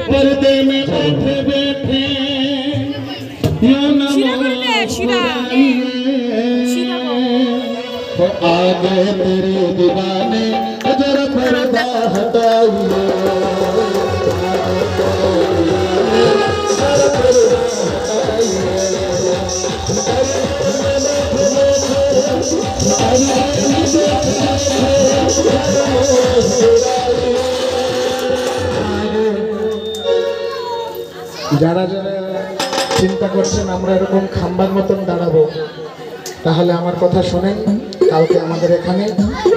पर्दे में बैठे बैठे तो आगे तेरे दीवाने जरा पर्दा हटाइए যারা যারা চিন্তা করছেন আমরা এরকম খাম্বার মতন দাঁড়াবো তাহলে আমার কথা শুনেন কালকে আমাদের এখানে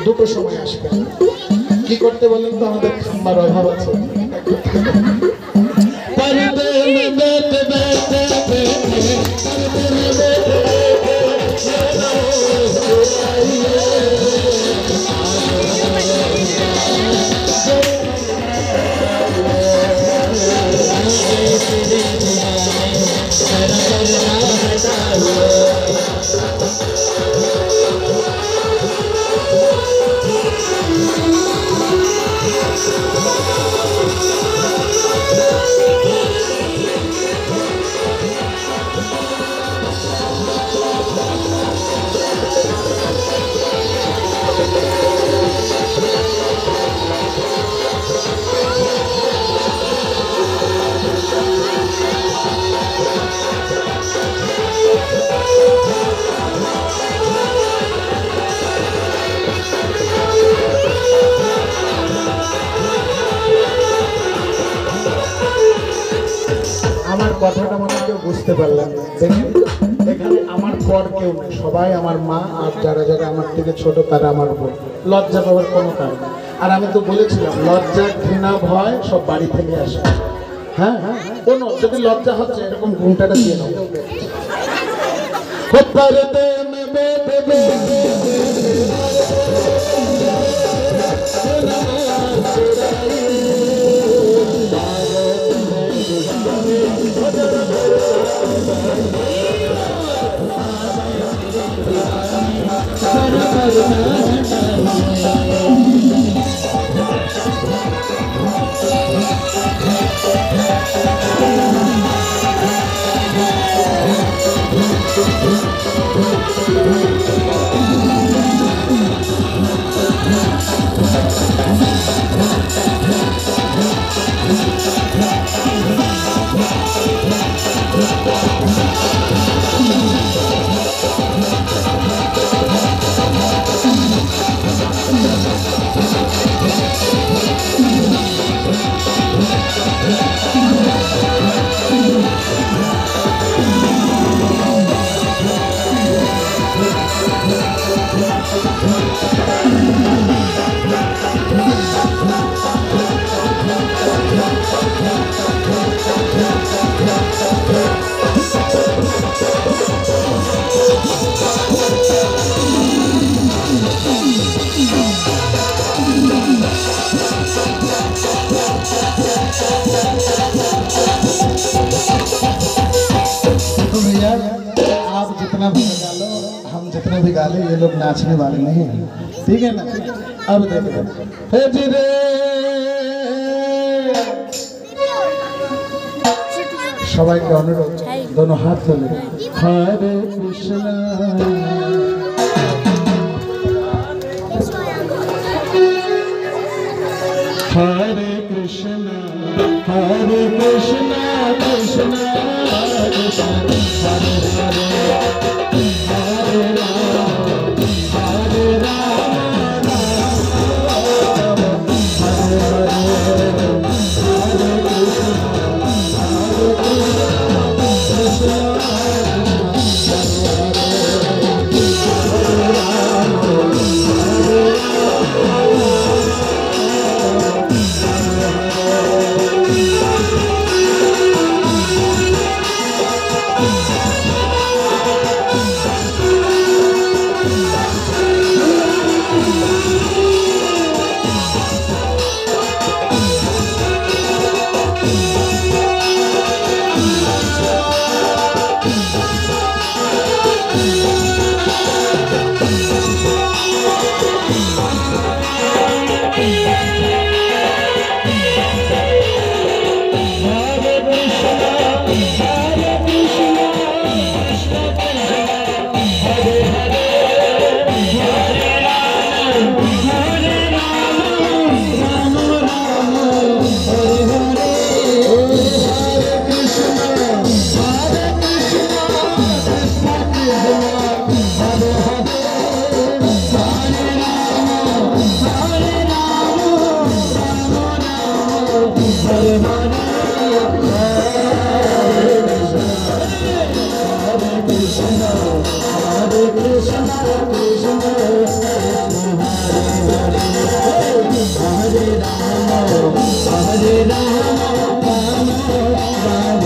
দুটো সময় আসবেন কি করতে বলেন তো আমাদের খাম্বার অভাব আছে আমার কথাটা মনে কেউ বুঝতে পারলেন না দেখেন এখানে আমার পর কেউ নেই সবাই আমার মা আর যারা যারা আমার থেকে ছোট তারা আমার বোন লজ্জা পাওয়ার কোনো কারণ আর আমি তো বলেছিলাম লজ্জা ঘৃণা ভয় সব বাড়ি থেকে আসে হ্যাঁ কোনো যদি লজ্জা হচ্ছে এরকম ঘুমটাটা দিয়ে নাও आप जितना भी गालो हम जितना भी गाले ये लोग नाचने वाले नहीं हैं ठीक है ना अब देखो সবাইকে অনুরোধ दोनों हाथ তুলে हरे कृष्ण हरे कृष्ण कृष्ण कृष्ण हरे हरे हरे राम हरे राम हरे हरे हरे कृष्ण हरे राम राम राम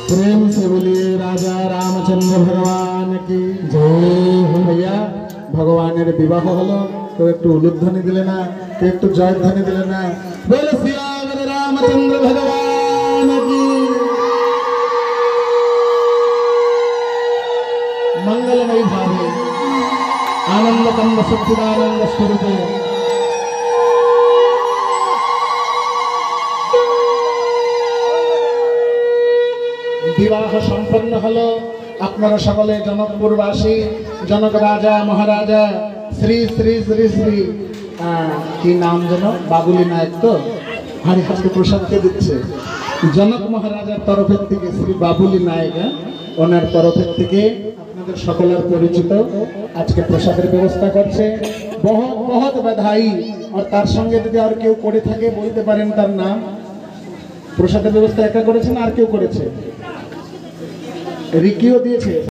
प्रेम से बोलिए राजा रामचंद्र भगवान की जय हो। भैया ভগবানের বিবাহ হলো, কেউ একটু উলুধ্বনি দিলে না, কেউ একটু জয়ধ্বনি দিলে না। বলে শ্রীরাম রামচন্দ্র ভগবান কি मंगलमयी भावे आनंद कंद सच्चिदानंद स्वरूपे বিবাহ সম্পন্ন হলো। আপনারা সকলে জনকপুরবাসী, জনক রাজা মহারাজা শ্রী শ্রী শ্রী শ্রী কি নাম যেন, বাবুলি নায়ক তো হারি হাতে প্রসাদকে দিচ্ছে জনক মহারাজার তরফের থেকে, শ্রী বাবুলি নায়ক ওনার তরফের থেকে আপনাদের সকলের পরিচিত আজকে প্রসাদের ব্যবস্থা করছে। বহুত বহুত বাধাই। আর তার সঙ্গে যদি আর কেউ করে থাকে বলতে পারেন তার নাম। প্রসাদের ব্যবস্থা একা করেছেন আর কেউ করেছে? রিকিও দিয়েছে।